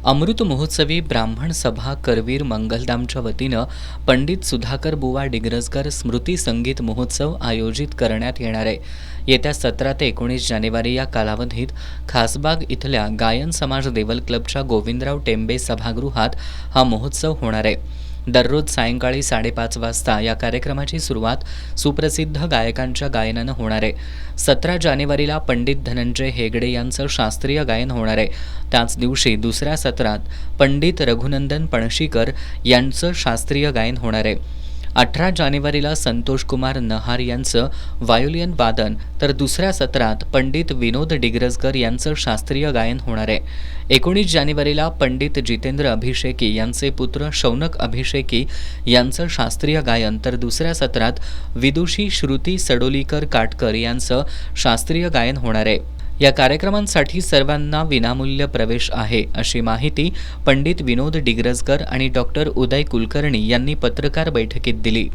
अमृत महोत्सवी ब्राह्मण सभा करवीर मंगलधामच्या वतीनं पंडित सुधाकर बुवा डिग्रजकर स्मृती संगीत महोत्सव आयोजित करण्यात येणार आहे. येत्या 17 ते 19 जानेवारी या कालावधीत खासबाग इथल्या गायन समाज देवल क्लबच्या गोविंदराव टेंबे सभागृहात हा महोत्सव होणार आहे. दररोज सायंकाळी 5:30 वाजता या कार्यक्रमाची सुरुवात सुप्रसिद्ध गायकांच्या गायनानं होणार आहे. 17 जानेवारीला पंडित धनंजय हेगडे यांचं शास्त्रीय गायन होणार आहे. त्याच दिवशी दुसऱ्या सत्रात पंडित रघुनंदन पणशीकर यांचं शास्त्रीय गायन होणार आहे. 18 जानेवारीला संतोष कुमार नहार यांचं व्हायोलिन वादन तर दुसऱ्या सत्रात पंडित विनोद डिग्रजकर यांचं शास्त्रीय गायन होणार आहे. 19 जानेवारीला पंडित जितेंद्र अभिषेकी यांचे पुत्र शौनक अभिषेकी यांचं शास्त्रीय गायन तर दुसऱ्या सत्रात विदुषी श्रुती सडोलीकर काटकर यांचं शास्त्रीय गायन होणार आहे. या कार्यक्रमांसाठी सर्वांना विनामूल्य प्रवेश आहे, अशी माहिती पंडित विनोद डिग्रजकर आणि डॉक्टर उदय कुलकर्णी यांनी पत्रकार बैठकीत दिली.